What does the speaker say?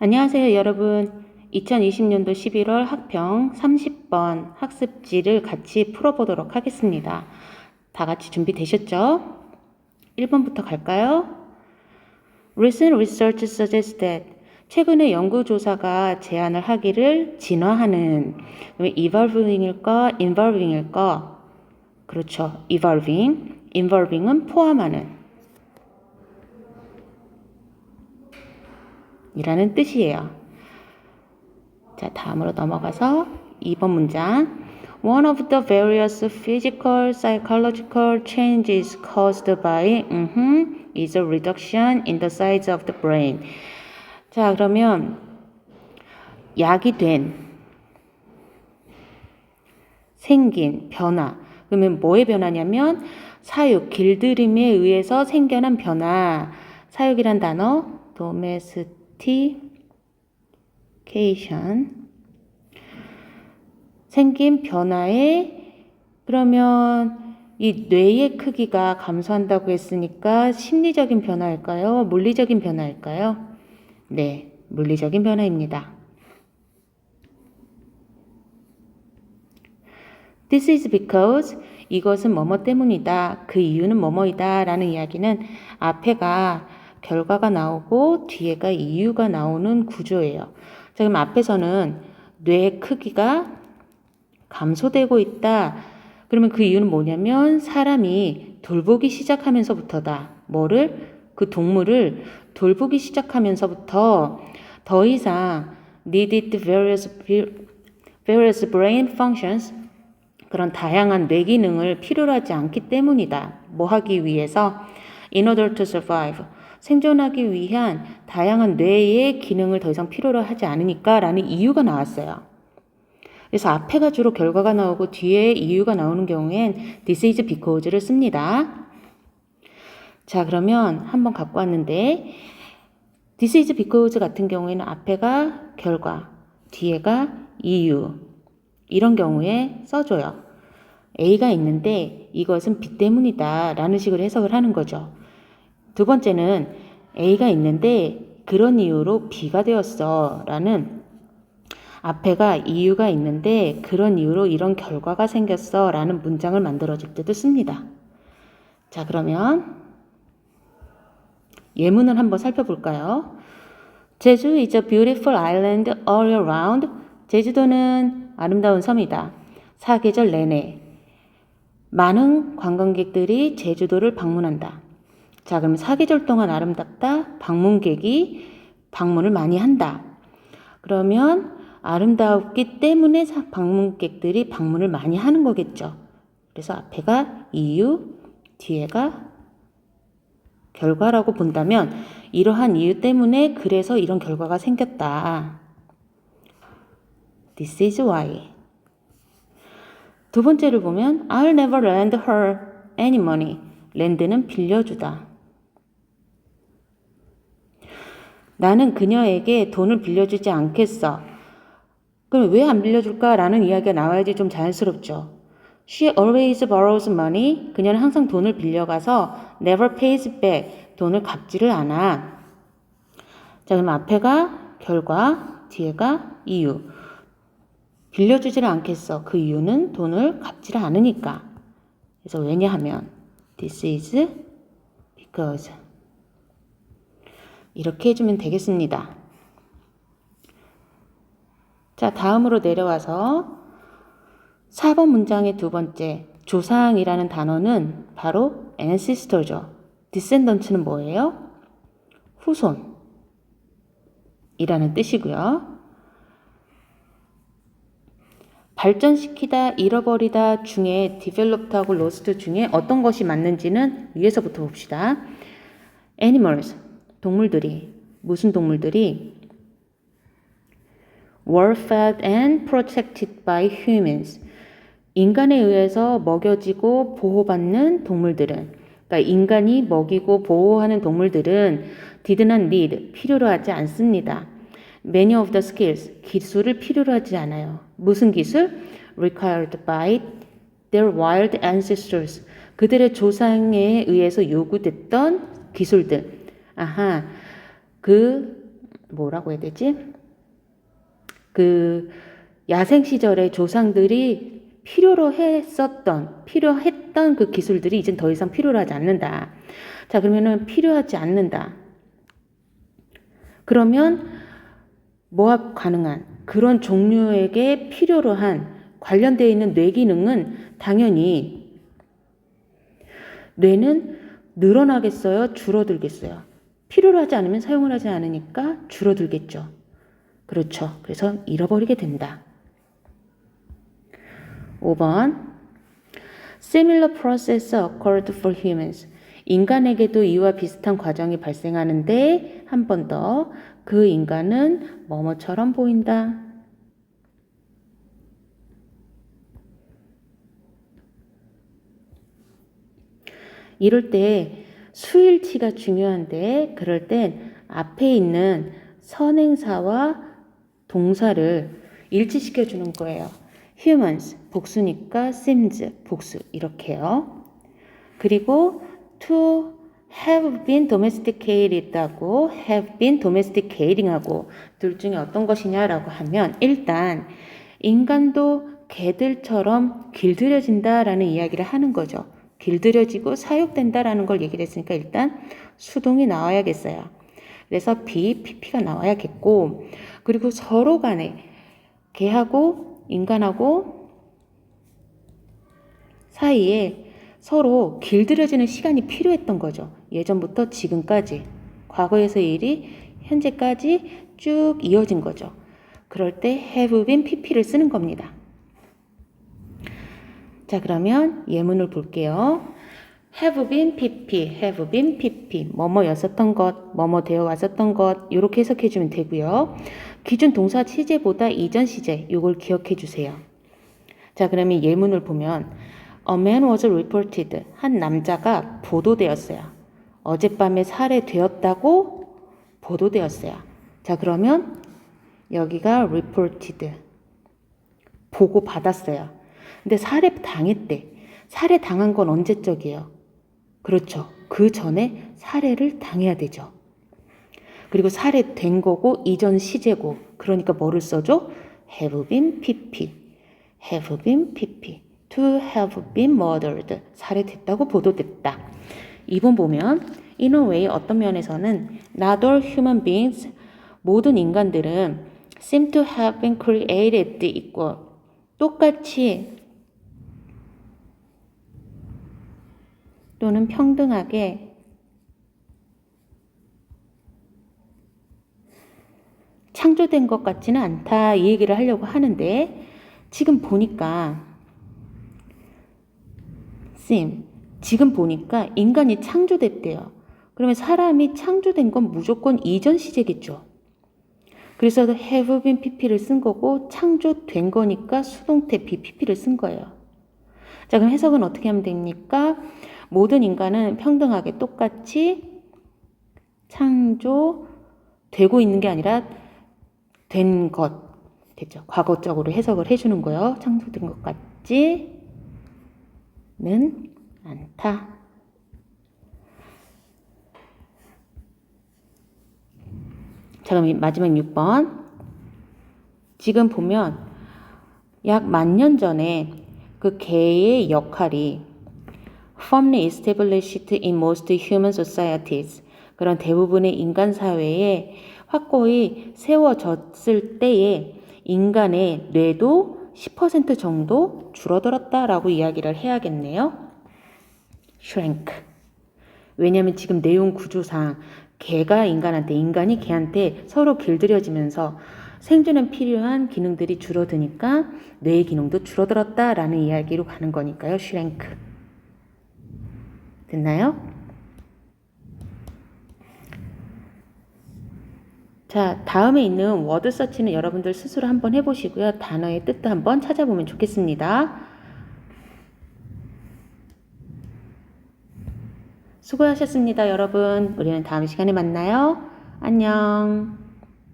안녕하세요, 여러분. 2020년도 11월 학평 30번 학습지를 같이 풀어보도록 하겠습니다. 다 같이 준비되셨죠? 1번부터 갈까요? Recent research suggests that 최근의 연구조사가 제안을 하기를 진화하는 evolving일까, involving일까? 그렇죠. evolving. involving은 포함하는 이라는 뜻이에요. 자, 다음으로 넘어가서 2번 문장. One of the various physical, psychological changes caused by is a reduction in the size of the brain. 자, 그러면 약이 된, 생긴 변화. 그러면 뭐의 변화냐면 사육, 길들임에 의해서 생겨난 변화. 사육이란 단어, domestication. 생긴 변화에 그러면 이 뇌의 크기가 감소한다고 했으니까 심리적인 변화일까요? 물리적인 변화일까요? 네, 물리적인 변화입니다. This is because 이것은 뭐뭐 때문이다. 그 이유는 뭐뭐이다 라는 이야기는 앞에가 결과가 나오고 뒤에가 이유가 나오는 구조예요. 자, 그럼 앞에서는 뇌의 크기가 감소되고 있다. 그러면 그 이유는 뭐냐면 사람이 돌보기 시작하면서부터다. 뭐를? 그 동물을 돌보기 시작하면서부터 더 이상 needed various brain functions 그런 다양한 뇌 기능을 필요로 하지 않기 때문이다. 뭐 하기 위해서? In order to survive. 생존하기 위한 다양한 뇌의 기능을 더 이상 필요로 하지 않으니까 라는 이유가 나왔어요. 그래서 앞에가 주로 결과가 나오고 뒤에 이유가 나오는 경우엔 this is because를 씁니다. 자, 그러면 한번 갖고 왔는데 this is because 같은 경우에는 앞에가 결과, 뒤에가 이유 이런 경우에 써줘요. A가 있는데 이것은 B 때문이다 라는 식으로 해석을 하는 거죠. 두 번째는 A가 있는데 그런 이유로 B가 되었어 라는 앞에가 이유가 있는데 그런 이유로 이런 결과가 생겼어 라는 문장을 만들어줄 때도 씁니다. 자, 그러면 예문을 한번 살펴볼까요? 제주 is a beautiful island all year round. 제주도는 아름다운 섬이다. 사계절 내내. 많은 관광객들이 제주도를 방문한다. 자, 그럼 사계절 동안 아름답다. 방문객이 방문을 많이 한다. 그러면 아름답기 때문에 방문객들이 방문을 많이 하는 거겠죠. 그래서 앞에가 이유, 뒤에가 결과라고 본다면 이러한 이유 때문에 그래서 이런 결과가 생겼다. This is why. 두 번째를 보면 I'll never lend her any money. 렌드는 빌려주다. 나는 그녀에게 돈을 빌려주지 않겠어. 그럼 왜 안 빌려줄까라는 이야기가 나와야지 좀 자연스럽죠. She always borrows money. 그녀는 항상 돈을 빌려가서 never pays back. 돈을 갚지를 않아. 자, 그럼 앞에가 결과, 뒤에가 이유. 빌려주지를 않겠어. 그 이유는 돈을 갚지를 않으니까. 그래서 왜냐하면 this is because. 이렇게 해주면 되겠습니다. 자, 다음으로 내려와서 4번 문장의 두 번째 조상이라는 단어는 바로 ancestor죠. descendants는 뭐예요? 후손 이라는 뜻이고요. 발전시키다, 잃어버리다 중에 developed하고 lost 중에 어떤 것이 맞는지는 위에서부터 봅시다. animals, 동물들이, 무슨 동물들이 were fed and protected by humans. 인간에 의해서 먹여지고 보호받는 동물들은, 그러니까 인간이 먹이고 보호하는 동물들은 did not need, 필요로 하지 않습니다. Many of the skills, 기술을 필요로 하지 않아요. 무슨 기술? Required by their wild ancestors. 그들의 조상에 의해서 요구됐던 기술들. 아하, 그 뭐라고 해야 되지? 그 야생 시절에 조상들이 필요했던 그 기술들이 이젠 더 이상 필요하지 않는다. 자, 그러면은 필요하지 않는다. 그러면 모압 가능한 그런 종류에게 필요로 한 관련되어 있는 뇌 기능은 당연히 뇌는 늘어나겠어요? 줄어들겠어요? 필요로 하지 않으면 사용을 하지 않으니까 줄어들겠죠. 그렇죠. 그래서 잃어버리게 된다. 5번 Similar process occurred for humans. 인간에게도 이와 비슷한 과정이 발생하는데 한 번 더 그 인간은 뭐뭐처럼 보인다. 이럴 때 수일치가 중요한데 그럴 땐 앞에 있는 선행사와 동사를 일치시켜 주는 거예요. humans 복수니까 seems 복수 이렇게요. 그리고 to have been domesticated하고 have been domesticating하고 둘 중에 어떤 것이냐라고 하면 일단 인간도 개들처럼 길들여진다라는 이야기를 하는 거죠. 길들여지고 사육된다라는 걸 얘기를 했으니까 일단 수동이 나와야겠어요. 그래서 be, pp가 나와야겠고 그리고 서로 간에 개하고 인간하고 사이에 서로 길들여지는 시간이 필요했던 거죠. 예전부터 지금까지 과거에서 일이 현재까지 쭉 이어진 거죠. 그럴 때 have been pp를 쓰는 겁니다. 자, 그러면 예문을 볼게요. have been pp, have been pp, 뭐뭐였었던 것, 뭐뭐 되어 왔었던 것 이렇게 해석해 주면 되고요. 기준 동사 시제보다 이전 시제 이걸 기억해 주세요. 자, 그러면 예문을 보면 A man was reported. 한 남자가 보도되었어요. 어젯밤에 살해되었다고 보도되었어요. 자, 그러면 여기가 reported. 보고받았어요. 근데 살해당했대. 살해당한 건 언제적이에요? 그렇죠. 그 전에 살해를 당해야 되죠. 그리고 살해된 거고 이전 시제고 그러니까 뭐를 써줘? have been pp. have been pp. to have been murdered. 살해됐다고 보도됐다. 2번 보면 in a way 어떤 면에서는 not all human beings 모든 인간들은 seem to have been created equal. 똑같이 또는 평등하게 창조된 것 같지는 않다 이 얘기를 하려고 하는데 지금 보니까 지금 보니까 인간이 창조됐대요. 그러면 사람이 창조된 건 무조건 이전 시제겠죠. 그래서 have been pp를 쓴 거고 창조된 거니까 수동태 be pp를 쓴 거예요. 자, 그럼 해석은 어떻게 하면 됩니까? 모든 인간은 평등하게 똑같이 창조되고 있는 게 아니라 된 것 됐죠. 과거적으로 해석을 해주는 거예요. 창조된 것 같지는 않다. 자, 그럼 마지막 6번. 지금 보면 약 10,000년 전에 그 개의 역할이 firmly established in most human societies. 그런 대부분의 인간 사회에 확고히 세워졌을 때에 인간의 뇌도 10% 정도 줄어들었다라고 이야기를 해야겠네요. shrank. 왜냐하면 지금 내용 구조상 개가 인간한테, 인간이 개한테 서로 길들여지면서 생존에 필요한 기능들이 줄어드니까 뇌의 기능도 줄어들었다라는 이야기로 가는 거니까요. shrank. 됐나요? 자, 다음에 있는 워드 서치는 여러분들 스스로 한번 해보시고요. 단어의 뜻도 한번 찾아보면 좋겠습니다. 수고하셨습니다, 여러분. 우리는 다음 시간에 만나요. 안녕.